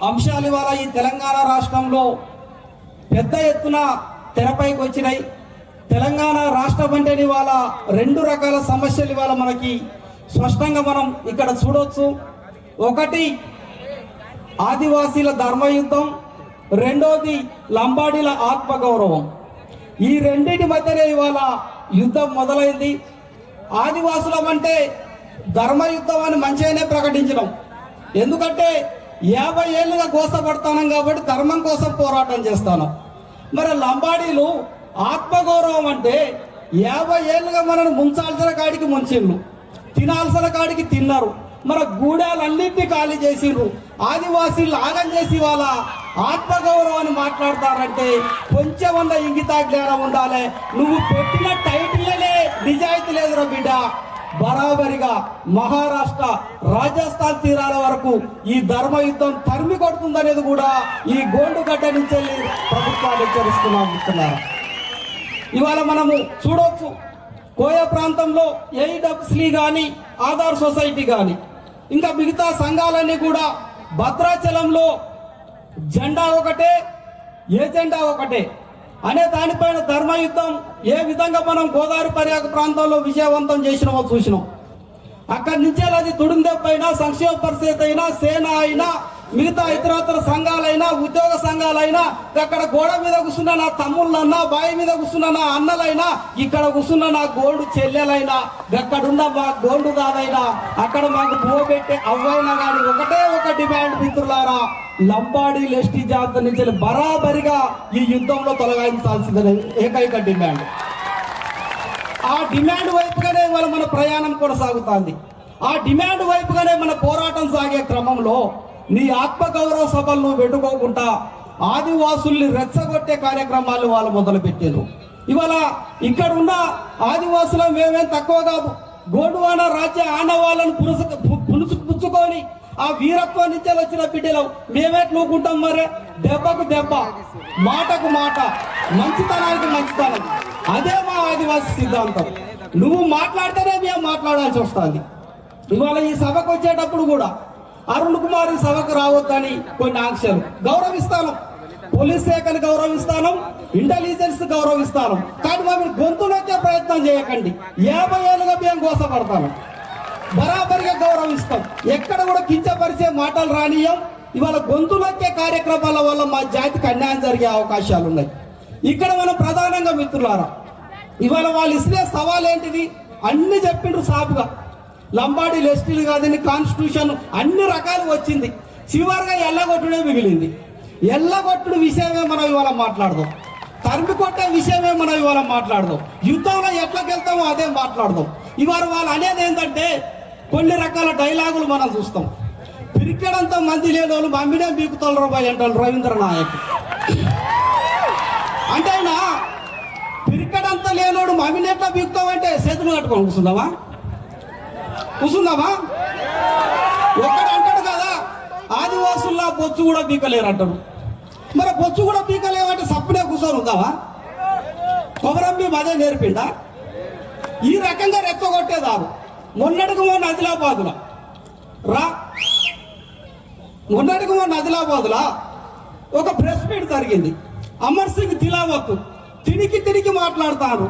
అంశాలు ఇవాళ ఈ తెలంగాణ రాష్ట్రంలో పెద్ద ఎత్తున తెరపైకి వచ్చినాయి. తెలంగాణ రాష్ట్రం అంటే ఇవాళ రెండు రకాల సమస్యలు ఇవాళ మనకి స్పష్టంగా మనం ఇక్కడ చూడొచ్చు. ఒకటి ఆదివాసీల ధర్మయుద్ధం, రెండోది లంబాడీల ఆత్మగౌరవం. ఈ రెండింటి మధ్యనే ఇవాళ యుద్ధం మొదలైంది. ఆదివాసులం అంటే ధర్మయుద్ధం అని మంచిగానే ప్రకటించడం, ఎందుకంటే 50 ఏళ్ళుగా గోసపడతానం కాబట్టి ధర్మం కోసం పోరాటం చేస్తాను. మరి లంబాడీలు ఆత్మగౌరవం అంటే 50 ఏళ్ళుగా మనల్ని ముంచాల్సిన కాడికి ముంచిండ్రు, తినాల్సిన కాడికి తిన్నారు, మన గూడాలన్నింటినీ ఖాళీ చేసిండ్రు. ఆదివాసీలు ఆగం చేసి వాళ్ళ ఆత్మగౌరవాన్ని మాట్లాడతారంటే కొంచెమన్నా ఇంగితా జ్ఞానం ఉండాలి. నువ్వు పెట్టిన టైటిల్లనే నిజాయితీ లేదురా బిడ్డ. బరాబరిగా మహారాష్ట్ర, రాజస్థాన్ తీరాల వరకు ఈ ధర్మయుద్ధం తరిమి కొడుతుందనేది కూడా ఈ గోండుగడ్డ నుంచి ప్రభుత్వాలు హెచ్చరిస్తున్నారు. ఇవాళ మనము చూడవచ్చు, కోయ ప్రాంతంలో ఏఈడబ్ల్యూసీ కానీ, ఆధార్ సొసైటీ కానీ, ఇంకా మిగతా సంఘాలన్నీ కూడా భద్రాచలంలో జెండా ఒకటే, ఏజెండా ఒకటే అనే దానిపైన ధర్మయుద్ధం ఏ విధంగా మనం గోదావరి పర్యాక ప్రాంతంలో విజయవంతం చేసినామో చూసినాం. అక్కడి నుంచే అది తుడుందెప్పైనా, సంక్షేమ పరిస్థితి అయినా, సేన అయినా, మిగతా ఇతరత్ర సంఘాలైనా, ఉద్యోగ సంఘాలైనా, అక్కడ గోడ మీద కూర్చున్న నా తమ్ముళ్ళన్నా, బావి మీద కూర్చున్న నా అన్నలైనా, ఇక్కడ కూర్చున్న నా గోండు చెల్లెలైనా, అక్కడున్న మా గోండు కాదైనా, అక్కడ మాకు పువ్వు పెట్టే అవ్వైనా కానీ ఒకటే ఒక డిమాండ్ మిత్రులారా, లంబాడీ ఎస్టీ జాబితా నుంచి బరాబరిగా ఈ యుద్ధంలో తొలగించాల్సిందని ఏకైక డిమాండ్. ఆ డిమాండ్ వైపుగానే మన ప్రయాణం కొనసాగుతుంది. ఆ డిమాండ్ వైపుగానే మన పోరాటం సాగే క్రమంలో నీ ఆత్మగౌరవ సభలను పెట్టుకోకుండా ఆదివాసుల్ని రెచ్చగొట్టే కార్యక్రమాలు వాళ్ళు మొదలుపెట్టారు. ఇవాళ ఇక్కడ ఉన్న ఆదివాసులు మేమేం తక్కువ కాదు. గోండువాన రాజ్య ఆనవాళ్ళను పుచ్చుకొని ఆ వీరత్వం నుంచి వచ్చిన బిడ్డలు మేమెట్లుకుంటాం. మరి దెబ్బకు దెబ్బ, మాటకు మాట, మంచితనానికి మంచితనం, అదే మా ఆదివాసి సిద్ధాంతం. నువ్వు మాట్లాడితేనే మేము మాట్లాడాల్సి వస్తుంది. ఇవాళ ఈ సభకు వచ్చేటప్పుడు కూడా అరుణ్ కుమార్ ఈ సభకు రావద్దని కొన్ని ఆంక్షలు. గౌరవిస్తాను, పోలీస్ శాఖను గౌరవిస్తాను, ఇంటెలిజెన్స్ గౌరవిస్తాను, కానీ మమ్మల్ని గొంతులొచ్చే ప్రయత్నం చేయకండి. 50 ఏళ్ళుగా మేము గోసపడతాను, బరాబరిగా గౌరవిస్తాం. ఎక్కడ కూడా కించపరిచే మాటలు రానియం. ఇవాళ గొంతులొచ్చే కార్యక్రమాల వల్ల మా జాతికి అన్యాయం జరిగే అవకాశాలు ఉన్నాయి. ఇక్కడ మనం ప్రధానంగా మిత్రులారా, ఇవాళ వాళ్ళు ఇస్తే సవాల్ ఏంటిది అన్ని చెప్పిండ్రు సాపుగా. లంబాడీ ఎస్టీలు కాదని కాన్స్టిట్యూషన్ అన్ని రకాలు వచ్చింది, చివరిగా ఎల్లగొట్టుడే మిగిలింది. ఎల్లగొట్టుడు విషయమే మనం ఇవాళ మాట్లాడదాం, తరిమి కొట్టే విషయమే మనం ఇవాళ మాట్లాడదాం, యుద్ధంలో ఎట్లకెళ్తామో అదే మాట్లాడదాం. ఇవాళ వాళ్ళు అనేది ఏంటంటే కొన్ని రకాల డైలాగులు మనం చూస్తాం. పిరికెడంతా మంది లేని వాళ్ళు మమ్మినే బీకుతారు రూపాయి అంటారు రవీంద్ర నాయక్. అంటే ఆయన పిరికెడంతా లేనోడు మమ్మిని ఎట్లా బీకుతామంటే చేతులు కట్టుకొని కూర్చుందామా? ఒక్కడు అంటాడు కదా, ఆదివాసుల్లా బొచ్చు కూడా బీకలేరు అంటాడు. మరి బొచ్చు కూడా బీకలేవంటే సప్పుడే కూర్చొని ఉందావా? కొమరంబి అదే నేర్పిండా? ఈ రకంగా రెచ్చగొట్టేదారు. మొన్నటికి మొన్న ఆదిలాబాదులా ఒక ప్రెస్ మీట్ జరిగింది. అమర్ సింగ్ తిలావత్ తిడికి మాట్లాడతారు.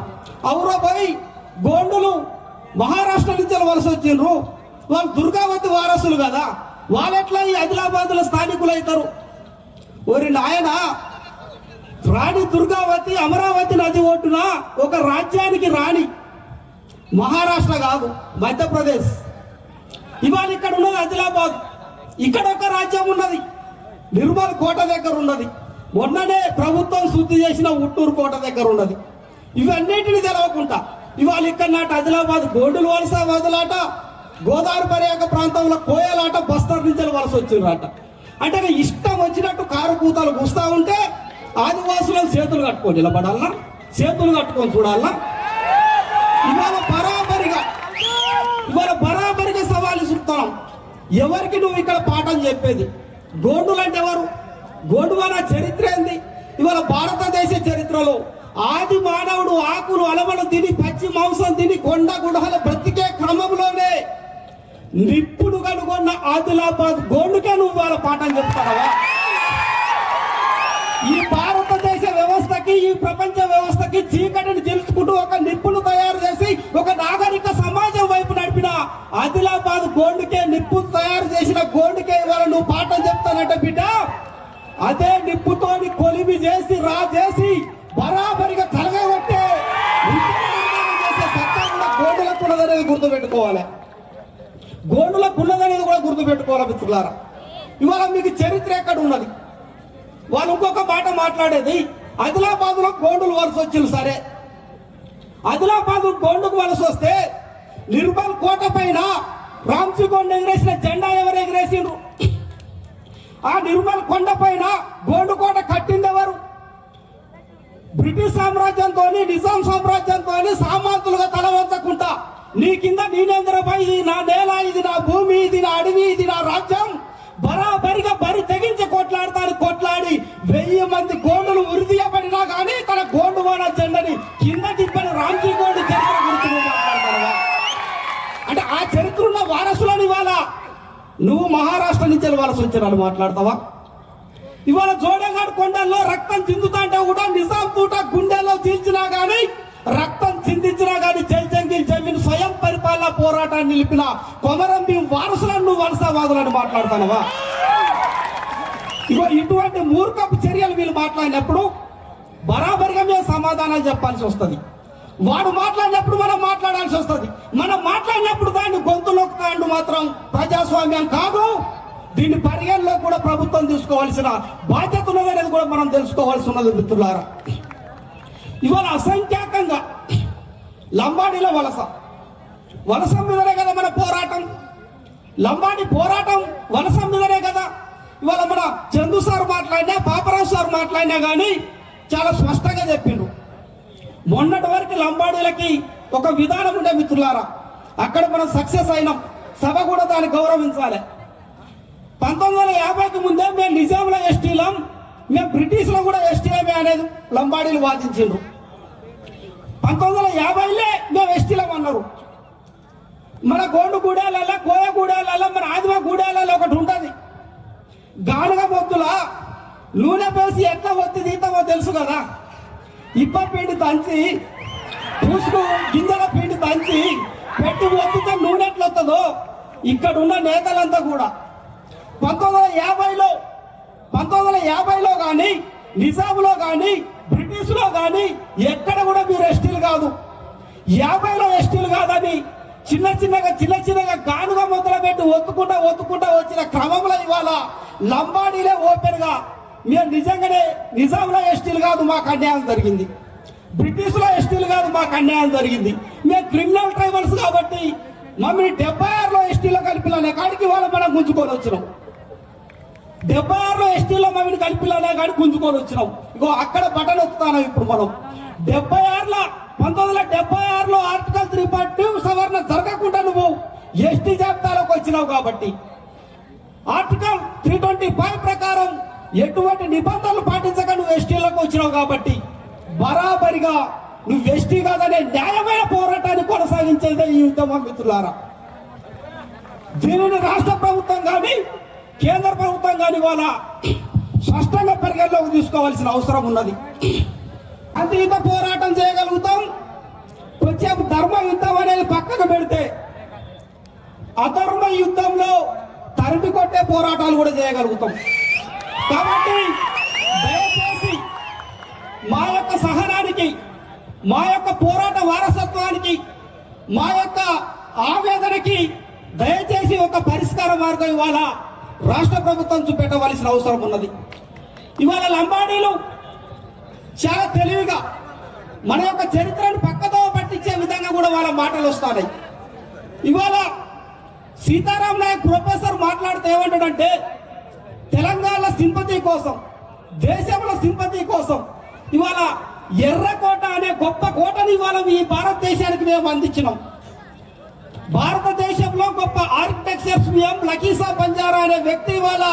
ఔరాబాయ్ గోండులు మహారాష్ట్ర నుంచి వలస వచ్చిండ్రు, వాళ్ళు దుర్గావతి వారసులు కదా, వాళ్ళెట్లా ఈ ఆదిలాబాద్లో స్థానికులు అవుతారు? ఓరి నాయన, రాణి దుర్గావతి అమరావతి నది ఒడ్డున ఒక రాజ్యానికి రాణి. మహారాష్ట్ర కాదు, మధ్యప్రదేశ్. ఇవాళ ఇక్కడ ఉన్నది ఆదిలాబాద్. ఇక్కడ ఒక రాజ్యం ఉన్నది, నిర్మల్ కోట దగ్గర ఉన్నది. మొన్ననే ప్రభుత్వం శుద్ధి చేసిన ఉట్టూరు కోట దగ్గర ఉన్నది. ఇవన్నిటిని తెలవకుండా ఇవాళ ఇక్కడ నాటి ఆదిలాబాద్ గోండులు వలస వదలాట, గోదావరి పర్యాక ప్రాంతంలో కోయలాట, బస్తర్ నుంచి వలస వచ్చిండ్రట. అంటే ఇష్టం వచ్చినట్టు కారు కూతలు కూస్తా ఉంటే ఆదివాసులను చేతులు కట్టుకొని నిలబడాలన్నా, చేతులు కట్టుకొని చూడాలన్నా? ఇవాళ బరాబరిగా సవాలు ఇస్తున్నాం. ఎవరికి నువ్వు ఇక్కడ పాఠం చెప్పేది? గోండులు అంటే ఎవరు? గోండువాన చరిత్ర ఏంది? ఇవాళ భారతదేశ చరిత్రలో ఆది మానవుడు ఆకులు అలమలు తిని, పచ్చి మాంసం తిని, కొండ గుడహల బ్రతికే క్రమంలోనే నిప్పుడు కనుగొన్న ఆదిలాబాద్ గోండుకే నువ్వు వాళ్ళ పాఠం చెప్తావా? ఈ భారతదేశ వ్యవస్థకి, ఈ ప్రపంచ వ్యవస్థకి చీకటిని తెలుసుకుంటూ ఒక నిప్పును తయారు చేసి ఒక నాగరిక సమాజం వైపు నడిపిన ఆదిలాబాద్ గోండుకే నిప్పు తయారు చేసిన గోండుకే ఇవాళ నువ్వు పాఠం చెప్తానంటే బిడ్డ, అదే నిప్పుతోని కొలిమి చేసి చేసి బరాబరిగా కలగబట్టే చేసే సత్తా కూడా గోండులకు ఉన్నదనేది గుర్తుపెట్టుకోవాలి. గోండులకు ఉన్నదనేది కూడా గుర్తుపెట్టుకోవాలి మిత్రులారా. ఇవాళ మీకు చరిత్ర ఎక్కడ ఉన్నది? వాళ్ళు ఇంకొక మాట మాట్లాడేది, ఆదిలాబాద్ లో గోండులు వలస వచ్చింది. సరే, ఆదిలాబాద్ గోండుకు వలస వస్తే నిర్మల్ కోట పైన రామ్జీ గోండ్ ఎగిరేసిన జెండా ఎవరు ఎగిరేసిండ్రు? ఆ నిర్మల్ కొండ పైన గోండు కోట కట్టింది ఎవరు? బ్రిటిష్ సామ్రాజ్యంతో, నిజాం సామ్రాజ్యంతో సామంతులుగా తల వంచకుండా నీ కింద నేనేంద్రపై, ఇది నా నేల, ఇది నా భూమి, ఇది నా అడవి, ఇది నా రాజ్యం, బరాబరిగా బరి తెగించి కొట్లాడి 1000 మంది గోండులు ఉరిదీయబడినా కానీ తన గోండువాడ జెండని కింద తిప్పని రామ్జీ గోండ్ చరిత్ర గురించి మాట్లాడతావా? అంటే ఆ చరిత్ర ఉన్న వారసులని ఇవాళ నువ్వు మహారాష్ట్ర నుంచి వలస వచ్చినాను మాట్లాడతావా? ఇవాళ జోడేఘాట్ కొండల్లో రక్తం చిందుతాంటే కూడా నిజాం తూట గుండెల్లో చీల్చినా గానీ, రక్తం చిందించినా గానీ జల్జంగిల్ జమీన్ స్వయం పరిపాలన పోరాటాన్ని నిలిపిన కొమరం భీం వారసులను నువ్వు వలసవాదులను మాట్లాడుతున్నావా? ఇగో ఇటువంటి మూర్ఖపు చర్యలు వీళ్ళు మాట్లాడినప్పుడు బరాబరిగా మేము సమాధానాలు చెప్పాల్సి వస్తుంది. వాడు మాట్లాడినప్పుడు మనం మాట్లాడాల్సి వస్తుంది. మనం మాట్లాడినప్పుడు దాన్ని గొంతు నొక్కుతాండు మాత్రం ప్రజాస్వామ్యం కాదు. దీన్ని పరిగణలో కూడా ప్రభుత్వం తీసుకోవాల్సిన బాధ్యత ఉన్నదనేది కూడా మనం తెలుసుకోవాల్సి ఉన్నది మిత్రులారా. ఇవాళ అసంఖ్యాకంగా లంబాడీల వలస మీదనే కదా మన పోరాటం. లంబాడీ పోరాటం వలస మీదనే కదా. ఇవాళ మన చందు సార్ మాట్లాడినా, పాపరావు సార్ మాట్లాడినా కానీ చాలా స్పష్టంగా చెప్పిండ్రు. మొన్నటి వరకు లంబాడీలకి ఒక విధానం ఉండే మిత్రులారా. అక్కడ మనం సక్సెస్ అయినాం. సభ కూడా దాన్ని గౌరవించాలి. 1950కి ముందే మేము నిజాంలో ఎస్టీలం, మేము బ్రిటిష్లో కూడా ఎస్టీలమే అనేది లంబాడీలు వాదించిండ్రు. 1950లే మేము ఎస్టీలం అన్నారు. మన గోండు గూడాలలో, కోయ గూడాలలో, మన ఆదివా గూడాలలో ఒకటి ఉంటుంది. గానుగ మొత్తుల నూనె పేసి ఎట్లా ఒత్తి తీతామో తెలుసు కదా. ఇప్ప పిండి దంచి, పూసుకు గింజల పిండి దంచి పెట్టి ఒత్తితే నూనె ఎట్లా వస్తుందో ఇక్కడ ఉన్న నేతలంతా కూడా 1950లో కానీ, నిజాంలో కానీ, బ్రిటిష్లో కానీ ఎక్కడ కూడా మీరు ఎస్టీలు కాదు. 50లో ఎస్టీలు కాదని చిన్న చిన్నగా గానుగా మొదలు పెట్టి ఒత్తుకుంటా వచ్చిన క్రమంలో ఇవాళ లంబాడీలే ఓపెన్ గా మేము నిజంగానే నిజాంలో ఎస్టీలు కాదు, మాకు అన్యాయం జరిగింది. బ్రిటిష్లో ఎస్టీలు కాదు, మాకు అన్యాయం జరిగింది. మేము క్రిమినల్ ట్రైబల్స్ కాబట్టి మమ్మల్ని 76లో ఎస్టీలో కలిపిలనే కాడికి ఇవాళ మనం గుంజుకొని వచ్చినాం. 76లో ఎస్టీలో మమ్మల్ని కలిపిలనే కాడికి గుంజుకొని వచ్చినాం. ఇగో అక్కడ బటన్ వస్తున్నాం ఇప్పుడు మనం. 1976లో ఆర్టికల్ 3.2 సవరణ జరగకుండా నువ్వు ఎస్టీ జాబితాలోకి వచ్చినావు కాబట్టి, ఆర్టికల్ 325 ప్రకారం ఎటువంటి నిబంధనలు పాటించక నువ్వు ఎస్టీలోకి వచ్చినావు కాబట్టి బరాబరిగా నువ్వు ఎస్టీ కాదనే న్యాయమైన పోరాటాన్ని కొనసాగించేదే ఈ ఉద్యమం మిత్రులారా. దీనిని రాష్ట్ర ప్రభుత్వం కానీ, కేంద్ర ప్రభుత్వం కానీ వాళ్ళ స్పష్టంగా పరిగణలోకి తీసుకోవాల్సిన అవసరం ఉన్నది. అంతేత పోరాటం చేయగలుగుతాం. కొంచెం ధర్మ యుద్ధం అనేది పక్కకు పెడితే అధర్మ యుద్ధంలో తరిమి కొట్టే పోరాటాలు కూడా చేయగలుగుతాం. కాబట్టి దయచేసి మా యొక్క సహనానికి, మా యొక్క పోరాట వారసత్వానికి, మా యొక్క ఆవేదనకి దయచేసి ఒక పరిష్కార మార్గం ఇవాళ రాష్ట్ర ప్రభుత్వం చూపెట్టవలసిన అవసరం ఉన్నది. ఇవాళ లంబాడీలు చాలా తెలివిగా మన యొక్క చరిత్రను పక్కదో పట్టించే విధంగా కూడా వాళ్ళ మాటలు వస్తాయి. ఇవాళ సీతారాం నాయక్ ప్రొఫెసర్ మాట్లాడితే ఏమంటాడంటే, తెలంగాణ సింపతి కోసం, దేశంలో సింపతి కోసం ఇవాళ ఎర్రకోట అనే గొప్ప కోటని ఇవాళ ఈ భారతదేశానికి మేము అందించినాం. భారతదేశంలో గొప్ప ఆర్కిటెక్చర్స్ లకీసా బంజారా అనే వ్యక్తి ఇవాళ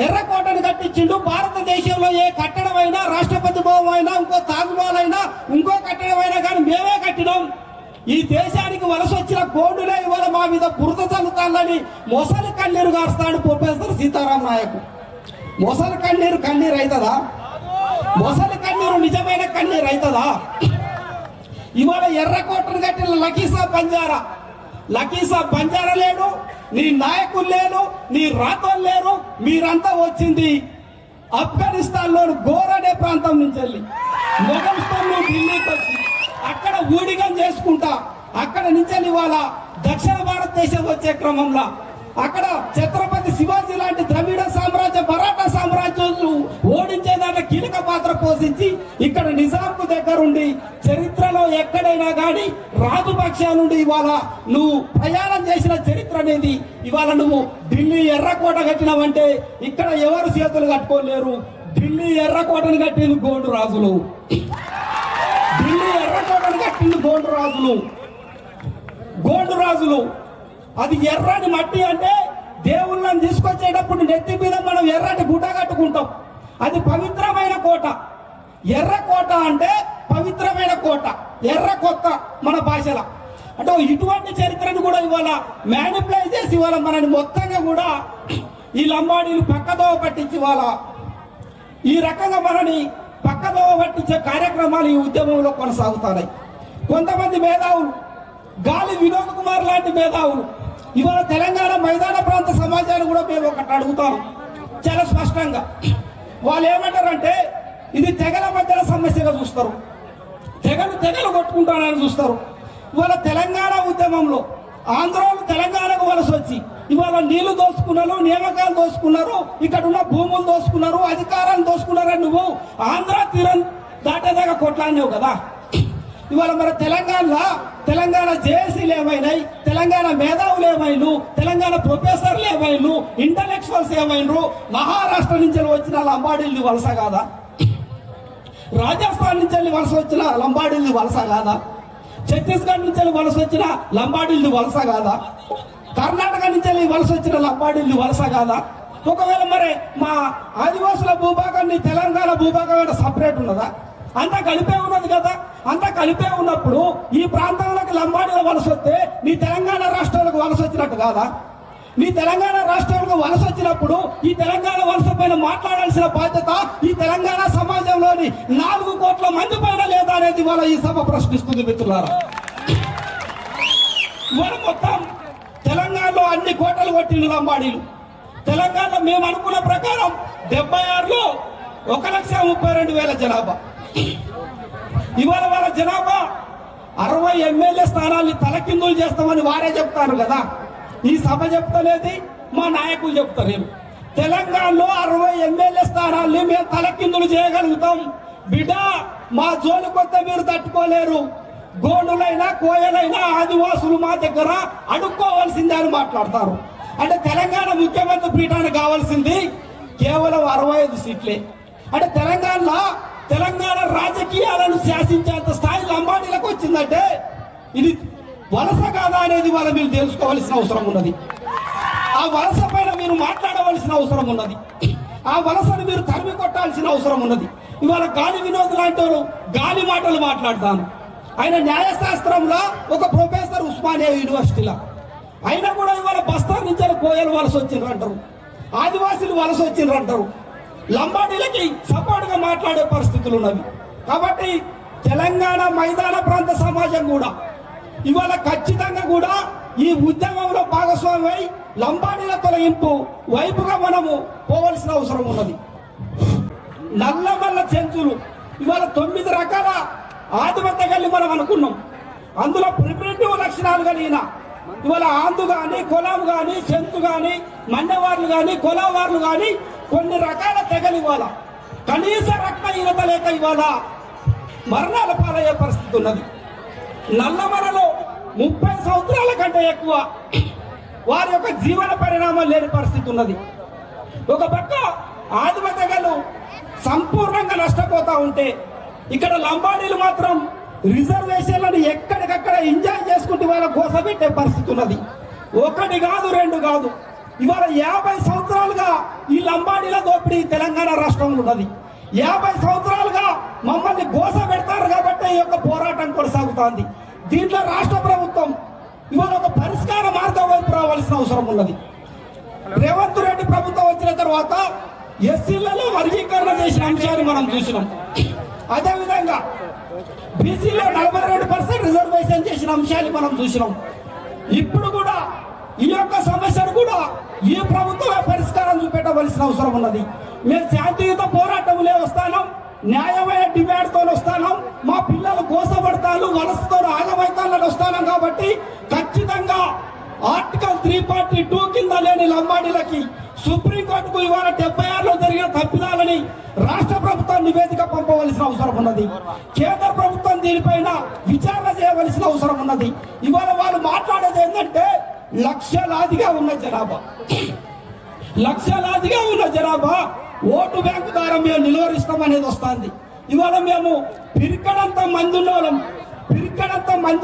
ఎర్రకోటను కట్టించిండు. భారతదేశంలో ఏ కట్టడమైనా, రాష్ట్రపతి భవనం అయినా, ఇంకో తాజ్మహల్ అయినా, ఇంకో కట్టడమైనా కానీ మేమే కట్టినాం. ఈ దేశానికి వలస వచ్చిన గోండులే ఇవాళ మా మీద బురద చల్లుతానని మొసలి కన్నీరు గారుస్తాడు ప్రొఫెసర్ సీతారాం నాయక్. మొసలి కన్నీరు అవుతుందా? మొసలి కన్నీరు నిజమైన కన్నీరు అవుతుందా? ఇవాళ ఎర్రకోటను కట్టిన లకీసా బంజారా లేడు, నీ నాయకులు లేరు, నీ రాతోలు లేరు. మీరంతా వచ్చింది ఆఫ్ఘనిస్తాన్ లోని గోర్ అనే ప్రాంతం నుంచి వెళ్ళి మొఘల్తో ఢిల్లీకి వచ్చి అక్కడ ఊడిగం చేసుకుంటా అక్కడ నుంచి ఇవాళ దక్షిణ భారతదేశం వచ్చే క్రమంలో అక్కడ ఛత్రపతి శివాజీ లాంటి ద్రవిడ సామ్రాజ్య మరాఠా సామ్రాజ్యాలు ఓడించే దాంట్లో కీలక పాత్ర పోషించి ఇక్కడ నిజాంకు దగ్గరుండి చరిత్రలో ఎక్కడైనా కానీ రాజుపక్షాల నుండి ఇవాళ నువ్వు ప్రయాణం చేసిన చరిత్ర అనేది ఇవాళ నువ్వు ఢిల్లీ ఎర్రకోట కట్టినావంటే ఇక్కడ ఎవరు చేతులు కట్టుకోలేరు. ఢిల్లీ ఎర్రకోటను కట్టింది గోండు రాజులు. ఢిల్లీ ఎర్రకోటను కట్టింది గోండు రాజులు. అది ఎర్రని మట్టి అంటే దేవుళ్ళని తీసుకొచ్చేటప్పుడు నెత్తి మీద మనం ఎర్రటి గుడ్డ కట్టుకుంటాం. అది పవిత్రమైన కోట. ఎర్ర కోట అంటే పవిత్రమైన కోట, ఎర్ర కొత్త మన భాషలో. అంటే ఇటువంటి చరిత్రను కూడా ఇవాళ మ్యానిపులై చేసి ఇవాళ మనని మొత్తంగా కూడా ఈ లంబాడీలు పక్కదోవ పట్టించి ఇవాళ ఈ రకంగా మనని పక్కదోవ పట్టించే కార్యక్రమాలు ఈ ఉద్యమంలో కొనసాగుతున్నాయి. కొంతమంది మేధావులు, గాలి వినోద్ కుమార్ లాంటి మేధావులు ఇవాళ తెలంగాణ మైదాన ప్రాంత సమాజాన్ని కూడా మేము ఒకటి అడుగుతాం చాలా స్పష్టంగా. వాళ్ళు ఏమంటారంటే ఇది తెగల మధ్యన సమస్యగా చూస్తారు, తెగలు కొట్టుకుంటారని చూస్తారు. ఇవాళ తెలంగాణ ఉద్యమంలో ఆంధ్రాలు తెలంగాణకు వలస వచ్చి ఇవాళ నీళ్లు దోసుకున్నారు, నియామకాలు దోసుకున్నారు, ఇక్కడ ఉన్న భూములు దోసుకున్నారు, అధికారాన్ని దోసుకున్నారని నువ్వు ఆంధ్ర తీరం దాటేదాకా కొట్లాడినావు కదా. ఇవాళ మన తెలంగాణ జేఏసీలు ఏమైనాయి, తెలంగాణ మేధావులు ఏమైనా, తెలంగాణ ప్రొఫెసర్లు ఏమైనా, ఇంటలెక్చువల్స్ ఏమైనా, మహారాష్ట్ర నుంచి వచ్చిన లంబాడీలు వలస కాదా? రాజస్థాన్ నుంచి వలస వచ్చిన లంబాడీలు వలస కాదా? ఛత్తీస్గఢ్ నుంచి వలస వచ్చిన లంబాడీలు వలస కాదా? కర్ణాటక నుంచి వలస వచ్చిన లంబాడీలు వలస కాదా? ఒకవేళ మరి మా ఆదివాసుల భూభాగాన్ని తెలంగాణ భూభాగం సపరేట్ ఉన్నదా? అంతా కలిపే ఉన్నది కదా. అంతా కలిపే ఉన్నప్పుడు ఈ ప్రాంతాలకు లంబాడీల వలస వస్తే నీ తెలంగాణ రాష్ట్రాలకు వలస వచ్చినట్టు కాదా? నీ తెలంగాణ రాష్ట్రాలకు వలస వచ్చినప్పుడు ఈ తెలంగాణ వలస పైన మాట్లాడాల్సిన బాధ్యత ఈ తెలంగాణ సమాజంలోని 4 కోట్ల మంది పైన లేదా అనేది వాళ్ళ ఈ సభ ప్రశ్నిస్తుంది మిత్రులారా. ఇవాళ మొత్తం తెలంగాణలో అన్ని కోటలు కొట్టిన లంబాడీలు. తెలంగాణలో మేము అనుకున్న ప్రకారం 76లో 1,32,000 జనాభా. ఇవాళ వాళ్ళ జనాభా 60 ఎమ్మెల్యే స్థానాల్ని తలకిందులు చేస్తామని వారే చెప్తారు కదా. ఈ సభ చెప్తలేదు, మా నాయకులు చెప్తారు. తెలంగాణలో 60 ఎమ్మెల్యే స్థానాల్ని మేము తలకిందులు చేయగలుగుతాం బిడ్డ, మా జోలు కొత్త మీరు తట్టుకోలేరు. గోండులైనా కోయలైనా ఆదివాసులు మా దగ్గర అడుక్కోవాల్సిందే అని మాట్లాడతారు. అంటే తెలంగాణ ముఖ్యమంత్రి పీఠానికి కావాల్సింది కేవలం 65 సీట్లే. అంటే తెలంగాణ రాజకీయాలను శాసించేంత స్థాయి లంబాడీలకు వచ్చిందంటే ఇది వలస కాదా అనేది వాళ్ళ మీరు తెలుసుకోవాల్సిన అవసరం ఉన్నది. ఆ వలస పైన మీరు మాట్లాడవలసిన అవసరం ఉన్నది. ఆ వలసను మీరు తరిమి కొట్టాల్సిన అవసరం ఉన్నది. ఇవాళ గాలి వినోద్ లాంటి వాళ్ళు గాలి మాటలు మాట్లాడతాను. ఆయన న్యాయశాస్త్రంలో ఒక ప్రొఫెసర్ ఉస్మానియా యూనివర్సిటీలో. అయినా కూడా ఇవాళ బస్తార్ నుంచి కోయలు వలస వచ్చిండ్రు అంటారు, ఆదివాసీలు వలస వచ్చిండ్రు అంటారు. లంబాడీలకి సపోర్ట్గా మాట్లాడే పరిస్థితులు ఉన్నవి. కాబట్టి తెలంగాణ మైదాన ప్రాంత సమాజం కూడా ఇవాళ ఖచ్చితంగా కూడా ఈ ఉద్యమంలో భాగస్వామ్యమై లంబాడీల తొలగింపు వైపుగా మనము పోవలసిన అవసరం ఉన్నది. నల్లమల్ల చెంచులు ఇవాళ 9 రకాల ఆదిమతగల్ని మనం అనుకున్నాం. అందులో ప్రిమిటివ్ లక్షణాలు కలిగిన ఇవాళ ఆందు కానీ, కొలాం కానీ, చెంచు కానీ, మన్నెవార్లు కానీ, కొలావార్లు కానీ కొన్ని రకాల తెగలు ఇవాళ కనీస రక్తహీనత లేక ఇవాళ మరణాల పాలయ్యే పరిస్థితి ఉన్నది. నల్లమలలో 30 సంవత్సరాల కంటే ఎక్కువ వారి యొక్క జీవన పరిణామం లేని పరిస్థితి ఉన్నది. ఒక పక్క ఆదిమ తెగలు సంపూర్ణంగా నష్టపోతా ఉంటే ఇక్కడ లంబాడీలు మాత్రం రిజర్వేషన్లను ఎక్కడికక్కడ ఎంజాయ్ చేసుకుంటూ వాళ్ళ గోసపెట్టే పరిస్థితి ఉన్నది. 1 కాదు 2 కాదు, ఇవాళ 50 సంవత్సరాలుగా ఈ లంబాడీల దోపిడీ తెలంగాణ రాష్ట్రంలో ఉన్నది. 50 సంవత్సరాలుగా మమ్మల్ని గోస పెడతారు కాబట్టి ఈ యొక్క పోరాటం కొనసాగుతోంది. దీంట్లో రాష్ట్ర ప్రభుత్వం ఇవాళ ఒక పరిష్కార మార్గం వైపు రావాల్సిన అవసరం ఉన్నది. రేవంత్ రెడ్డి ప్రభుత్వం వచ్చిన తర్వాత ఎస్సీలలో వర్గీకరణ చేసిన అంశాన్ని మనం చూసినాం. అదేవిధంగా బీసీలో 42% రిజర్వేషన్ చేసిన అంశాన్ని మనం చూసినాం. ఇప్పుడు కూడా ఈ యొక్క సమస్యను కూడా ఈ ప్రభుత్వమే పరిష్కారం చూపెట్టవలసిన అవసరం ఉన్నది. మేము శాంతియుత పోరాటంలో వస్తాను, న్యాయమైన డిమాండ్తో వస్తాను, మా పిల్లలు కోసపడతాను, వలసతో ఆగమైతాలని వస్తాను. కాబట్టి ఖచ్చితంగా ఆర్టికల్ 342 కింద లేని లంబాడీలకి సుప్రీంకోర్టుకు ఇవాళ 76లో జరిగిన తప్పిదాలని రాష్ట్ర ప్రభుత్వం నివేదిక పంపవలసిన అవసరం ఉన్నది. కేంద్ర ప్రభుత్వం దీనిపైన విచారణ చేయవలసిన అవసరం ఉన్నది. ఇవాళ వాళ్ళు మాట్లాడేది ఏంటంటే లక్షలాదిగా ఉన్న జనాభా ఓటు బ్యాంకు ద్వారా మేము నిలువరిస్తామనేది వస్తుంది. ఇవాళ మేము పిరికడంత మంది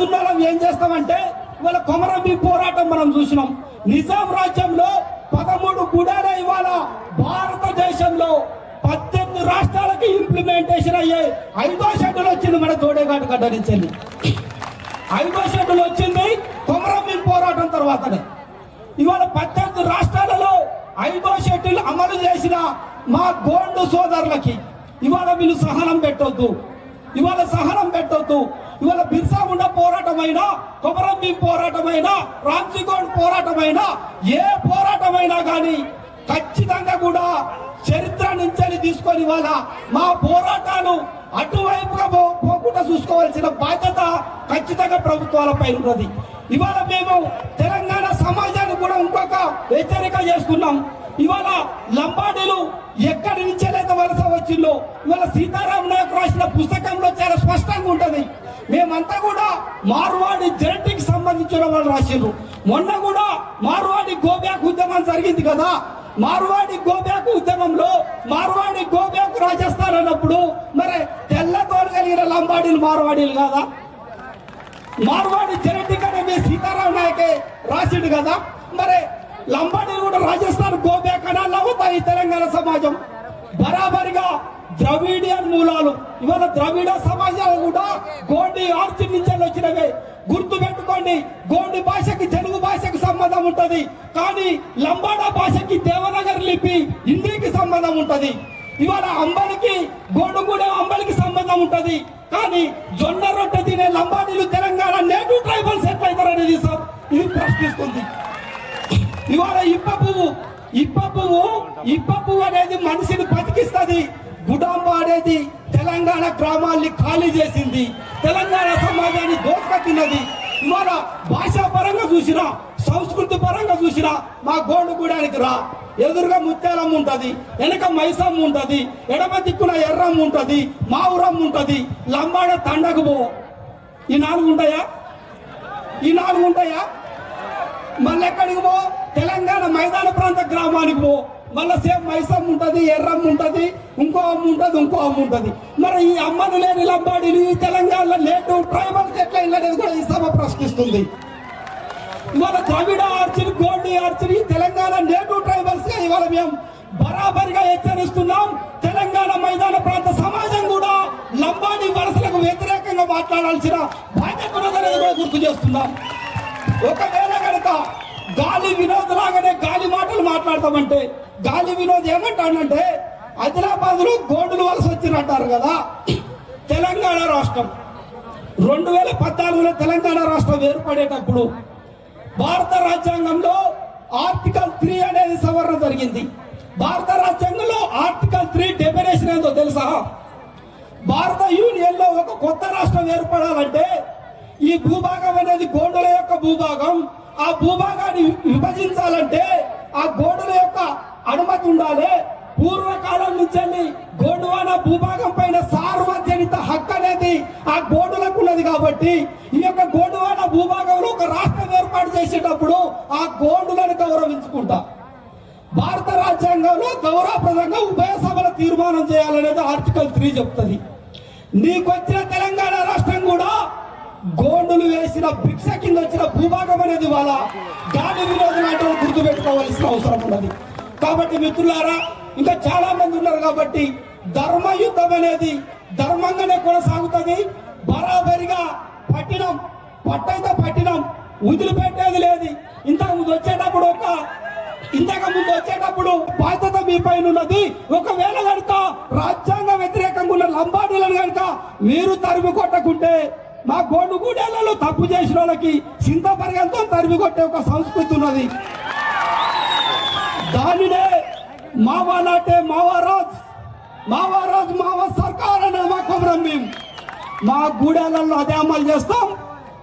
ఉన్నోళ్ళం ఏం చేస్తామంటే ఇవాళ కొమరం పోరాటం మనం చూసినాం. నిజాం రాజ్యంలో 13 గుడాలే ఇవాళ భారతదేశంలో 18 రాష్ట్రాలకి ఇంప్లిమెంటేషన్ అయ్యే 5వ షెడ్యూల్ వచ్చింది. మన తోడేఘాటు గడ్డ నుంచి 5వ షెడ్యూల్ వచ్చింది కొమరం పోరాటం తర్వాతనే. ఇవాళ 18 రాష్ట్రాలలో 5వ షెడ్యూల్ అమలు చేసిన మా గోండు సోదరులకి ఇవాళ వీళ్ళు సహనం పెట్టొద్దు. ఇవాళ బిర్సా ముండా పోరాటమైనా, కొమరం భీం పోరాటమైనా, రామ్జీగౌడ్ పోరాటమైనా, ఏ పోరాటమైనా కానీ ఖచ్చితంగా కూడా చరిత్ర నుంచి తీసుకొని ఇవాళ మా పోరాటాలు అటువైపుగా పోకుండా చూసుకోవాల్సిన బాధ్యత ఖచ్చితంగా ప్రభుత్వాలపై ఉన్నది. ఇవాళ మేము తెలంగాణ సమాజాన్ని కూడా ఇంకొక హెచ్చరిక చేస్తున్నాం. ఇవాళ లంబాడీలు ఎక్కడి నుంచే లేదా వలస వచ్చిందో ఇవాళ సీతారాం నాయక్ రాసిన పుస్తకంలో చాలా స్పష్టంగా ఉంటది. మేమంతా కూడా మార్వాడి జెనెటిక్ సంబంధించిన వాళ్ళు రాసిండ్రు. మొన్న కూడా మార్వాడి గోబ్యాక్ ఉద్యమం జరిగింది కదా. మార్వాడి గోబ్యాక్ ఉద్యమంలో మార్వాడి గోబ్యాక్ రాజస్థాన్ అన్నప్పుడు మరి తెల్లతోలు కలిగిన లంబాడీలు మార్వాడీలు కాదా? మార్వాడి జెనెటిక్ అనే సీతారాం నాయకే రాసిండు కదా. మరి లంబాడీలు కూడా రాజస్థాన్ గోబ్యాక్ అనాలి అవుతాయి. తెలంగాణ సమాజం బరాబరిగా ద్రవిడియన్ మూలాలు ఇవాళ ద్రవిడ సమాజాలు కూడా గోండి ఆర్చి నుంచి వచ్చినవే. గుర్తు పెట్టుకోండి, గోండి భాషకి తెలుగు భాషకి సంబంధం ఉంటది, కానీ లంబాడా భాషకి దేవనగర్ లిపి హిందీకి సంబంధం ఉంటది. ఇవాళ అంబలికి గోండుగూడెం అంబలికి సంబంధం ఉంటది, కానీ జొన్న రొట్టె తినే లంబాడీలు తెలంగాణ నేటివ్ ట్రైబల్స్ ఎట్లయితారనేది ఇది ప్రశ్నిస్తుంది. ఇవాళ ఇప్ప పువ్వు అనేది మనిషిని బతికిస్తుంది. గుడాంబ అనేది తెలంగాణ గ్రామాల్ని ఖాళీ చేసింది, తెలంగాణ సమాజాన్ని దోచుకొచ్చినది. ఇవాళ భాషా పరంగా చూసినా, సంస్కృతి పరంగా చూసినా మా గోండుగూడానికి రా, ఎదురుగా ముత్యాలమ్మ ఉంటది, వెనక మైసమ్మ ఉంటది, ఎడమ దిక్కున ఎర్రమ్మ ఉంటది, మావురమ్మ ఉంటది, లంబాడ తండకు పో. ఈ 4 ఉంటాయా? మళ్ళీ ఎక్కడికి పో? తెలంగాణ మైదాన ప్రాంత గ్రామానికి పో. మళ్ళీ సేమ్ మైసమ్మ ఉంటది, ఎర్రమ్మ ఉంటది, ఇంకో అమ్మ ఉంటది. మరి ఈ అమ్మను లేని లంబాడీలు ఈ తెలంగాణలో నేటివ్ ట్రైబల్స్ ఎట్లా ఇల్లనేది కూడా ఈ సభ ప్రశ్నిస్తుంది. ఇవాళ ద్రవిడ ఆర్చిని, గోండి ఆర్చిని తెలంగాణ నేటివ్ ట్రైబల్స్ గా ఇవాళ మేము బరాబరిగా హెచ్చరిస్తున్నాం. తెలంగాణ మైదాన ప్రాంత సమాజం కూడా లంబాడీ వలసలకు వ్యతిరేకంగా మాట్లాడాల్సిన బాధ్యత ఉన్నదనేది కూడా గుర్తు చేస్తున్నాం. ఒకవేళ కనుక గాలి వినోద్ లాగానే గాలి మాటలు మాట్లాడతామంటే, గాలి వినోద్ ఏమంటాడంటే ఆదిలాబాద్ లో గోండులు వలస వచ్చినట్టారు కదా. తెలంగాణ రాష్ట్రం 2014లో తెలంగాణ రాష్ట్రం ఏర్పడేటప్పుడు భారత రాజ్యాంగంలో ఆర్టికల్ 3 అనేది సవరణ జరిగింది. భారత రాజ్యాంగంలో ఆర్టికల్ 3 డెఫినేషన్ ఏందో తెలుసా? భారత యూనియన్ లో ఒక కొత్త రాష్ట్రం ఏర్పడాలంటే ఈ భూభాగం అనేది గోండుల యొక్క భూభాగం. ఆ భూభాగాన్ని విభజించాలంటే ఆ గోండుల యొక్క అనుమతి ఉండాలి. పూర్వకాలం నుంచి గోండువాన భూభాగం పైన సార్వజనిక హక్కు అనేది ఆ గోండులకు ఉన్నది. కాబట్టి ఈ యొక్క గోండువాన భూభాగంలో ఒక రాష్ట్రం ఏర్పాటు చేసేటప్పుడు ఆ గోండులను గౌరవించుకుంటా. భారత రాజ్యాంగంలో గౌరవప్రదంగా ఉభయ సభల తీర్మానం చేయాలనేది ఆర్టికల్ 3 చెప్తుంది. నీకొచ్చిన తెలంగాణ రాష్ట్రం కూడా గోండులు వేసిన భిక్ష కింద వచ్చిన భూభాగం అనేది వాళ్ళ గాలి వినోదం అంటే గుర్తు పెట్టుకోవాల్సిన అవసరం ఉన్నది. కాబట్టి మిత్రులారా, ఇంకా చాలా మంది ఉన్నారు కాబట్టి ధర్మ యుద్ధం అనేది ధర్మంగానే కొనసాగుతుంది. బరాబరిగా పట్టినం వదిలిపెట్టేది లేదు. ఇంతకు ముందు వచ్చేటప్పుడు ఒక ఇంతకు ముందు వచ్చేటప్పుడు బాధ్యత మీ పైన ఉన్నది. ఒకవేళ కనుక రాజ్యాంగ వ్యతిరేకంగా ఉన్న లంబాడీలను కనుక మీరు తరిమి కొట్టకుంటే మా గోడుగూడెలలో తప్పు చేసిన వాళ్ళకి చింత పరిగెలతో తరిమి కొట్టే ఒక సంస్కృతి ఉన్నది. దానినే మావా నాటే మావారాజ్ మావా సర్కార్ అనే మా కొమరం మేము మా గూడెలలో అదే అమలు చేస్తాం.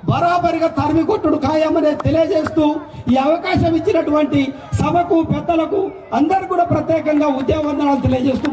బరాబరిగా తరిమి కొట్టుడు ఖాయమనే తెలియజేస్తూ ఈ అవకాశం ఇచ్చినటువంటి సభకు పెద్దలకు అందరు కూడా ప్రత్యేకంగా ఉద్యమ వందనాలు తెలియజేస్తూ